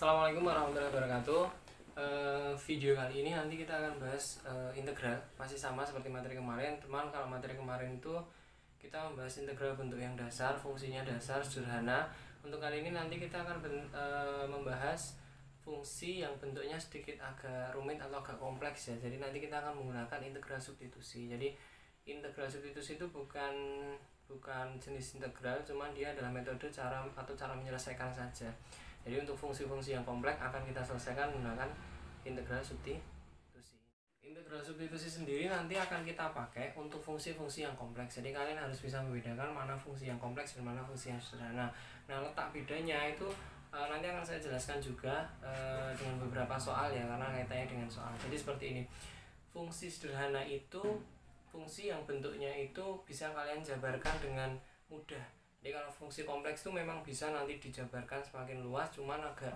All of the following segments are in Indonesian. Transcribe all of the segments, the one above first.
Assalamualaikum warahmatullahi wabarakatuh. Video kali ini nanti kita akan bahas integral, masih sama seperti materi kemarin. Teman, kalau materi kemarin itu kita membahas integral bentuk yang dasar, fungsinya dasar, sederhana. Untuk kali ini nanti kita akan membahas fungsi yang bentuknya sedikit agak rumit atau agak kompleks ya. Jadi nanti kita akan menggunakan integral substitusi. Jadi integral substitusi itu bukan jenis integral, cuman dia adalah metode cara menyelesaikan saja. Jadi untuk fungsi-fungsi yang kompleks akan kita selesaikan menggunakan integral substitusi. Integral substitusi sendiri nanti akan kita pakai untuk fungsi-fungsi yang kompleks. Jadi kalian harus bisa membedakan mana fungsi yang kompleks dan mana fungsi yang sederhana. Nah, letak bedanya itu nanti akan saya jelaskan juga dengan beberapa soal ya, karena kaitannya dengan soal. Jadi seperti ini. Fungsi sederhana itu fungsi yang bentuknya itu bisa kalian jabarkan dengan mudah. Jadi kalau fungsi kompleks itu memang bisa nanti dijabarkan semakin luas, cuman agak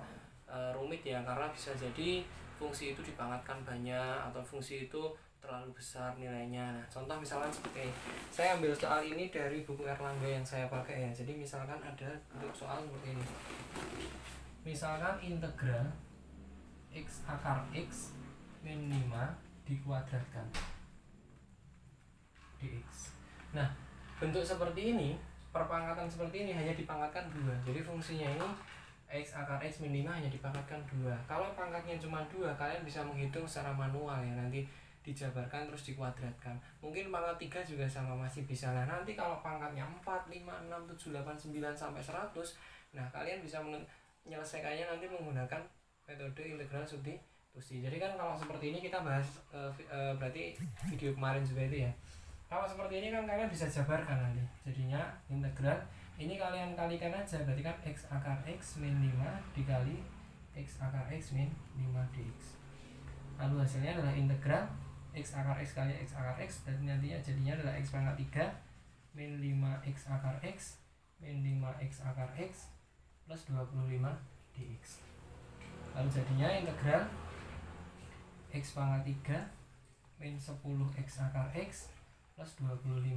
rumit ya, karena bisa jadi fungsi itu dipangkatkan banyak atau fungsi itu terlalu besar nilainya. Nah, contoh misalkan seperti ini. Saya ambil soal ini dari buku Erlangga yang saya pakai ya. Jadi misalkan ada untuk soal seperti ini. Misalkan integral x akar x min 5 dikuadratkan dx. Nah, bentuk seperti ini, perpangkatan seperti ini hanya dipangkatkan 2. Jadi fungsinya ini x akar x min 5 hanya dipangkatkan 2. Kalau pangkatnya cuma 2, kalian bisa menghitung secara manual ya, nanti dijabarkan terus dikuadratkan. Mungkin pangkat 3 juga sama, masih bisa. Nah, nanti kalau pangkatnya 4, 5, 6, 7, 8, 9 sampai 100, nah kalian bisa menyelesaikannya nanti menggunakan metode integral substitusi. Jadi kan kalau seperti ini kita bahas berarti video kemarin juga itu ya. Kalau seperti ini kan kalian bisa jabarkan nanti. Jadinya integral ini kalian kalikan aja, berarti kan x akar x min 5 dikali x akar x min 5 dx. Lalu hasilnya adalah integral x akar x kali x akar x, dan nantinya jadinya adalah x pangkat 3 min 5x akar x min 5x akar x plus 25 dx. Lalu jadinya integral x pangkat 3 min 10x akar x plus 25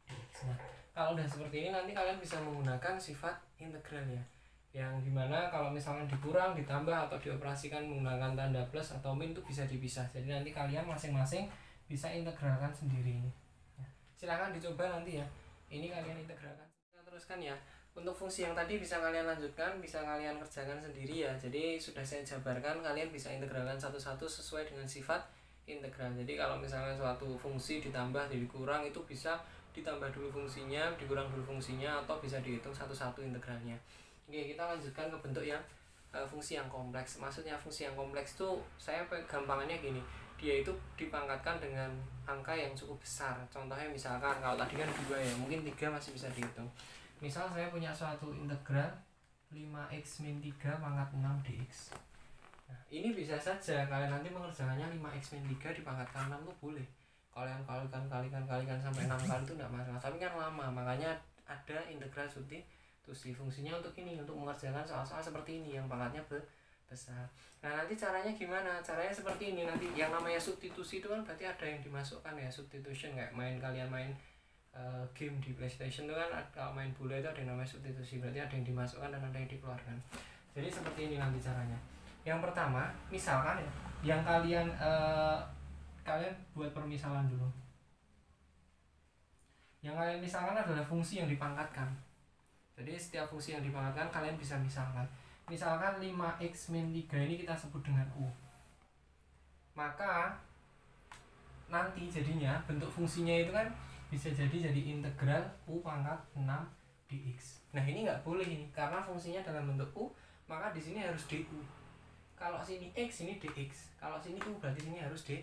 dx. Nah, kalau udah seperti ini nanti kalian bisa menggunakan sifat integral ya, yang dimana kalau misalkan dikurang, ditambah, atau dioperasikan menggunakan tanda plus atau min itu bisa dipisah. Jadi nanti kalian masing-masing bisa integralkan sendiri ini. Nah, silahkan dicoba nanti ya. Ini kalian integralkan. Kita teruskan ya. Untuk fungsi yang tadi bisa kalian lanjutkan, bisa kalian kerjakan sendiri ya. Jadi sudah saya jabarkan, kalian bisa integralkan satu-satu sesuai dengan sifat integral. Jadi kalau misalnya suatu fungsi ditambah jadi kurang, itu bisa ditambah dulu fungsinya, dikurang dulu fungsinya, atau bisa dihitung satu-satu integralnya. Oke, kita lanjutkan ke bentuk yang fungsi yang kompleks. Maksudnya fungsi yang kompleks itu saya gampangannya gini, dia itu dipangkatkan dengan angka yang cukup besar. Contohnya misalkan kalau tadi kan 2 ya, mungkin 3 masih bisa dihitung. Misal saya punya suatu integral 5x min 3 pangkat 6 dx. Nah, ini bisa saja kalian nanti mengerjakannya 5x min 3 dipangkatkan 6 tuh boleh. Kalian kalikan sampai 6 kali itu tidak masalah. Tapi kan lama, makanya ada integral substitusi. Fungsinya untuk ini, untuk mengerjakan soal-soal seperti ini yang pangkatnya besar. Nah, nanti caranya gimana? Caranya seperti ini. Nanti yang namanya substitusi itu kan berarti ada yang dimasukkan ya, substitution, kayak kalian main game di PlayStation itu kan kalau main bola itu ada yang namanya substitusi, berarti ada yang dimasukkan dan ada yang dikeluarkan. Jadi seperti ini nanti caranya. Yang pertama, misalkan ya, yang kalian buat permisalan dulu. Yang kalian misalkan adalah fungsi yang dipangkatkan. Jadi setiap fungsi yang dipangkatkan kalian bisa misalkan. Misalkan 5x min 3 ini kita sebut dengan u. Maka nanti jadinya bentuk fungsinya itu kan bisa jadi integral u pangkat 6 dx. Nah, ini nggak boleh ini, karena fungsinya dalam bentuk u, maka di sini harus du. Kalau sini x, ini dx. Kalau sini u, berarti sini harus du.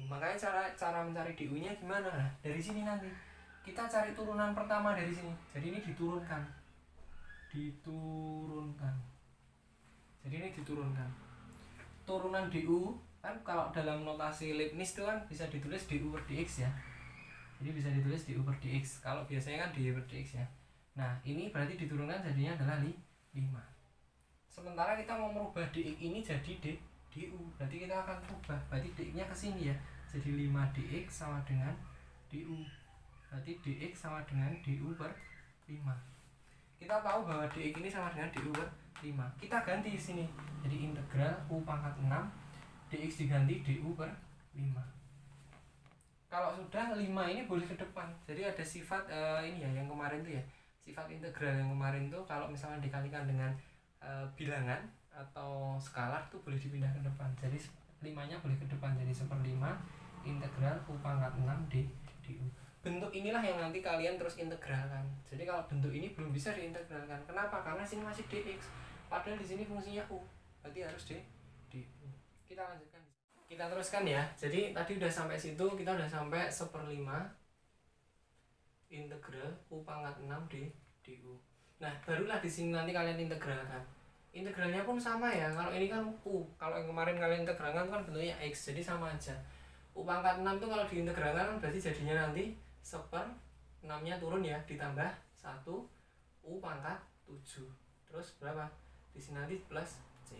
Makanya cara mencari du-nya gimana? Nah, dari sini nanti kita cari turunan pertama dari sini. Jadi ini diturunkan. Jadi ini diturunkan. Turunan du kan kalau dalam notasi Leibniz itu kan bisa ditulis du per dx ya. Jadi bisa ditulis du per dx. Kalau biasanya kan du per dx ya. Nah, ini berarti diturunkan jadinya adalah 5. Sementara kita mau merubah dx ini jadi du, berarti kita akan ubah, berarti dx-nya ke sini ya. Jadi 5 dx sama dengan du. Berarti dx sama dengan du per 5. Kita tahu bahwa dx ini sama dengan du per 5. Kita ganti di sini. Jadi integral U pangkat 6 dx diganti du per 5. Kalau sudah 5 ini boleh ke depan. Jadi ada sifat ini ya yang kemarin tuh ya. Sifat integral yang kemarin tuh kalau misalnya dikalikan dengan bilangan atau skalar tuh boleh dipindah ke depan. Jadi 5-nya boleh ke depan jadi 1/5 integral U pangkat 6 du. Bentuk inilah yang nanti kalian terus integralkan. Jadi kalau bentuk ini belum bisa diintegralkan. Kenapa? Karena sini masih dx. Padahal di sini fungsinya u. Berarti harus du. Kita lanjutkan. Kita teruskan ya. Jadi tadi udah sampai situ, kita udah sampai 1/5 integral U pangkat 6 du. Nah, barulah di sini nanti kalian integralkan. Integralnya pun sama ya. Kalau ini kan U, kalau yang kemarin kalian integralkan kan bentuknya X, jadi sama aja. U pangkat 6 itu kalau diintegralkan berarti jadinya nanti 1/6-nya turun ya, ditambah 1 U pangkat 7. Terus berapa? Di sini nanti plus C.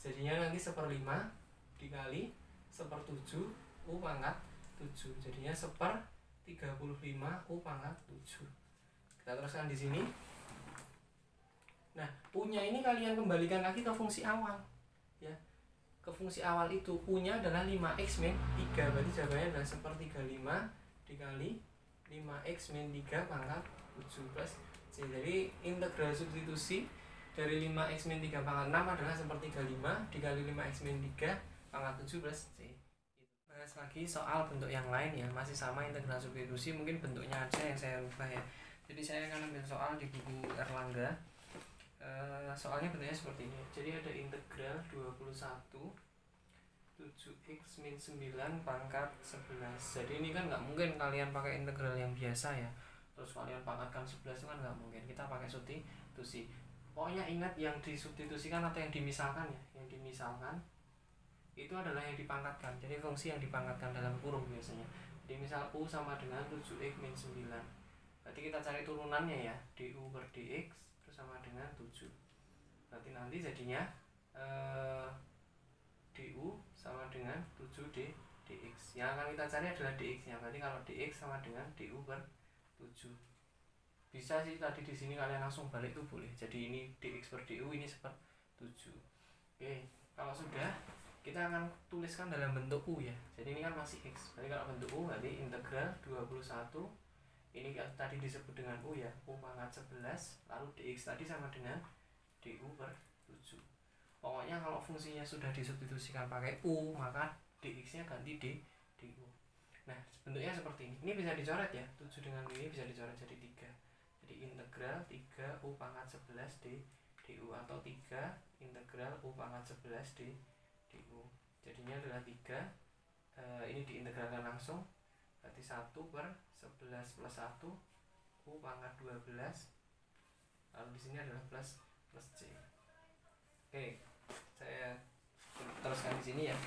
Jadinya nanti 1/5 dikali 1/7 U pangkat 7. Jadinya 1/35 U pangkat 7. Kita teruskan di sini. Nah, U-nya ini kalian kembalikan lagi ke fungsi awal. Ya. Ke fungsi awal itu U-nya adalah 5x min 3. Berarti jawabannya adalah 1/35 dikali 5x min 3 pangkat 7 plus C. Jadi integral substitusi dari 5x min 3 pangkat 6 adalah 1/35 dikali 5x min 3 pangkat 7 plus C. Bahas lagi soal bentuk yang lain ya, masih sama integral substitusi, mungkin bentuknya aja yang saya rubah ya. Jadi saya akan ambil soal di buku Erlangga. Soalnya bentuknya seperti ini. Jadi ada integral 21 7x min 9 pangkat 11. Jadi ini kan nggak mungkin kalian pakai integral yang biasa ya, terus kalian pangkatkan 11 itu kan nggak mungkin. Kita pakai substitusi. Pokoknya ingat yang disubstitusikan atau yang dimisalkan ya. Yang dimisalkan itu adalah yang dipangkatkan. Jadi fungsi yang dipangkatkan dalam kurung biasanya. Jadi misal U sama dengan 7x min 9. Berarti kita cari turunannya ya, du per dx terus sama dengan 7. Berarti nanti jadinya du sama dengan 7 dx. Yang akan kita cari adalah dx-nya. Berarti kalau dx sama dengan du per 7. Bisa sih tadi di sini kalian langsung balik tuh boleh. Jadi ini dx per du, ini 1/7. Oke, kalau sudah kita akan tuliskan dalam bentuk U ya. Jadi ini kan masih X. Berarti kalau bentuk U berarti integral 21. Ini tadi disebut dengan U ya, U pangkat 11. Lalu dx tadi sama dengan du per 7. Pokoknya kalau fungsinya sudah disubstitusikan pakai U, maka dx-nya ganti du. Nah, bentuknya seperti ini. Ini bisa dicoret ya. 7 dengan ini bisa dicoret jadi 3. Jadi integral 3 U pangkat 11 du atau 3 integral U pangkat 11 du. Jadinya adalah 3. Ini diintegralkan langsung. Berarti 1/11 plus 1 U pangkat 12. Lalu di sini adalah plus C. Oke, saya teruskan di sini ya.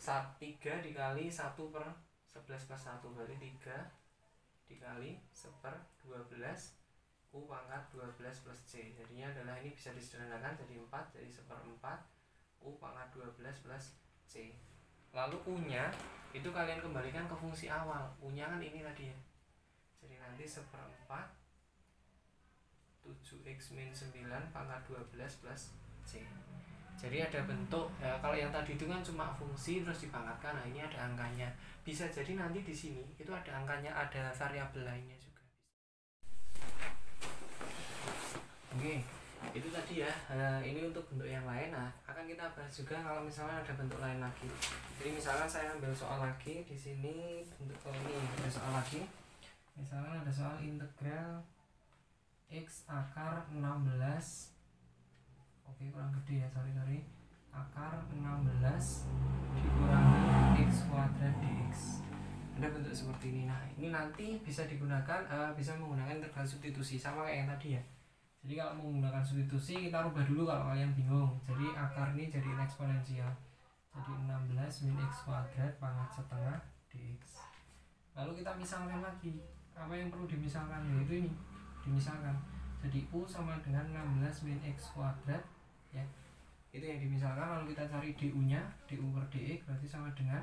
3 dikali 1/11 plus 1 berarti 3 dikali 1/12 U pangkat 12 plus C. Jadinya adalah ini bisa disederhanakan jadi 4, jadi 1/4 U pangkat 12 plus C. Lalu U-nya itu kalian kembalikan ke fungsi awal. U-nya kan ini tadi ya. Jadi nanti 1/4 7x min 9 pangkat 12 plus C. Jadi ada bentuk ya, kalau yang tadi itu kan cuma fungsi terus dipangkatkan. Nah, ini ada angkanya. Bisa jadi nanti di sini itu ada angkanya, ada variabel lainnya juga. Oke, itu tadi ya. Ini untuk bentuk yang lain. Nah, akan kita bahas juga kalau misalnya ada bentuk lain lagi. Jadi misalkan saya ambil soal lagi di sini, bentuk ini ada soal lagi. Misalkan ada soal integral x akar 16. Oke, kurang gede ya, sorry. Akar 16 dikurangi x kuadrat dx. Ada bentuk seperti ini. Nah, ini nanti bisa digunakan, bisa menggunakan integral substitusi sama kayak yang tadi ya. Jadi kalau menggunakan substitusi kita rubah dulu kalau kalian bingung. Jadi akar ini jadi eksponensial. Jadi 16 min x kuadrat pangkat setengah dx. Lalu kita misalkan lagi. Apa yang perlu dimisalkan? Yaitu ini. Dimisalkan. Jadi U sama dengan 16 min x kuadrat ya. Itu yang dimisalkan. Lalu kita cari du-nya, du per dx berarti sama dengan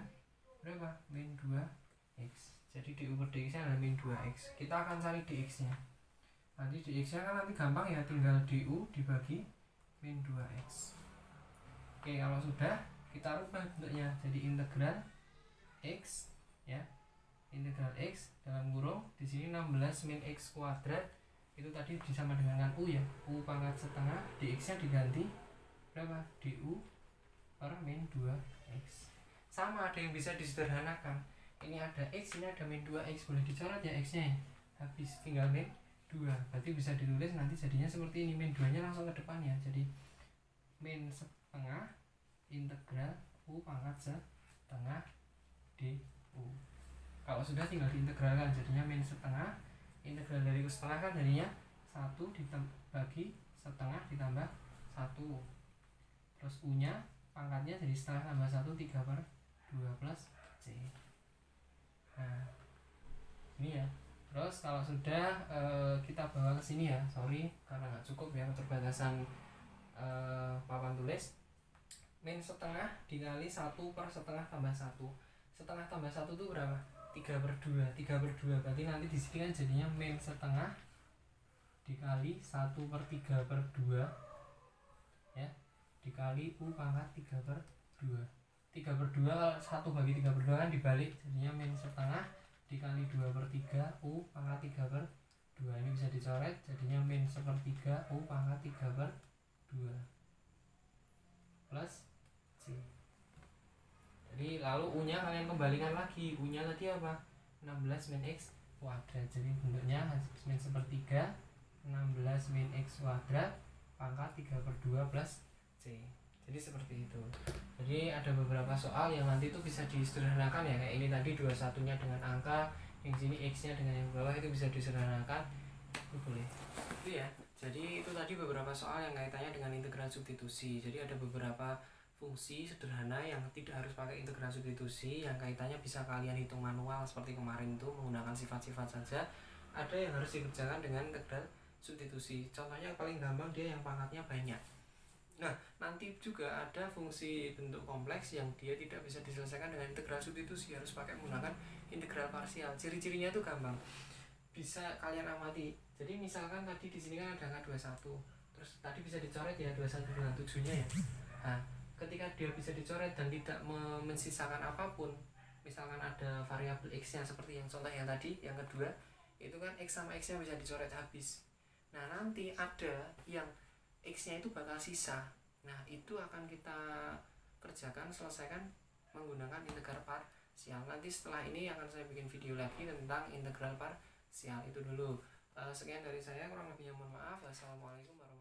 berapa? Min 2x. Jadi du per dx nya adalah min 2x. Kita akan cari dx nya. Nanti dx nya kan nanti gampang ya, tinggal du dibagi min 2x. Oke, kalau sudah kita rubah bentuknya jadi integral x ya. Integral x dalam kurung di sini 16 min x kuadrat itu tadi disama dengan u ya. U pangkat setengah, dx-nya diganti berapa? du per min 2x. Sama, ada yang bisa disederhanakan. Ini ada x, ini ada min 2x, boleh dicoret ya x-nya ya. Habis tinggal min 2. Berarti bisa ditulis nanti jadinya seperti ini, min 2-nya langsung ke depannya. Jadi min setengah integral u pangkat setengah du. Kalau sudah tinggal diintegralkan, jadinya min setengah integral dari u setengah kan jadinya 1 dibagi setengah ditambah 1. Terus u-nya pangkatnya jadi setengah tambah 1 3/2 plus c. Nah ini ya. Terus kalau sudah kita bawa ke sini ya, sorry karena nggak cukup ya keterbatasan papan tulis. Min setengah dikali 1 per setengah tambah 1. Setengah tambah 1 itu berapa? 3/2. 3/2 berarti nanti di sini kan jadinya min setengah dikali 1 per 3/2 ya, dikali u pangkat 3/2. 3/2 kalau 1 bagi 3/2 kan dibalik, jadinya min setengah dikali 2/3 u pangkat 3/2. Ini bisa dicoret, jadinya min 1/3 u pangkat 3/2 plus c. Jadi lalu u nya kalian kembalikan lagi, u nya tadi apa? 16 min x kuadrat. Jadi bentuknya min 1/3 16 min x kuadrat pangkat 3/2 plus c. Jadi seperti itu. Jadi ada beberapa soal yang nanti itu bisa disederhanakan ya, kayak ini tadi 21-nya dengan angka, yang sini x-nya dengan yang bawah itu bisa disederhanakan. Itu boleh. Itu ya. Jadi itu tadi beberapa soal yang kaitannya dengan integral substitusi. Jadi ada beberapa fungsi sederhana yang tidak harus pakai integral substitusi, yang kaitannya bisa kalian hitung manual seperti kemarin itu menggunakan sifat-sifat saja. Ada yang harus dikerjakan dengan integral substitusi. Contohnya paling gampang dia yang pangkatnya banyak. Nah, nanti juga ada fungsi bentuk kompleks yang dia tidak bisa diselesaikan dengan integral substitusi, harus pakai menggunakan integral parsial. Ciri-cirinya itu gampang. Bisa kalian amati. Jadi misalkan tadi di sini kan ada angka 21. Terus tadi bisa dicoret ya 21 dengan 7-nya ya. Nah, ketika dia bisa dicoret dan tidak mensisakan apapun, misalkan ada variabel x-nya seperti yang contoh yang tadi, yang kedua, itu kan x sama x-nya bisa dicoret habis. Nah, nanti ada yang x-nya itu bakal sisa. Nah, itu akan kita kerjakan, selesaikan menggunakan integral parsial. Nanti setelah ini akan saya bikin video lagi tentang integral parsial. Itu dulu. Sekian dari saya, kurang lebihnya mohon maaf. Wassalamualaikum warahmatullahi wabarakatuh.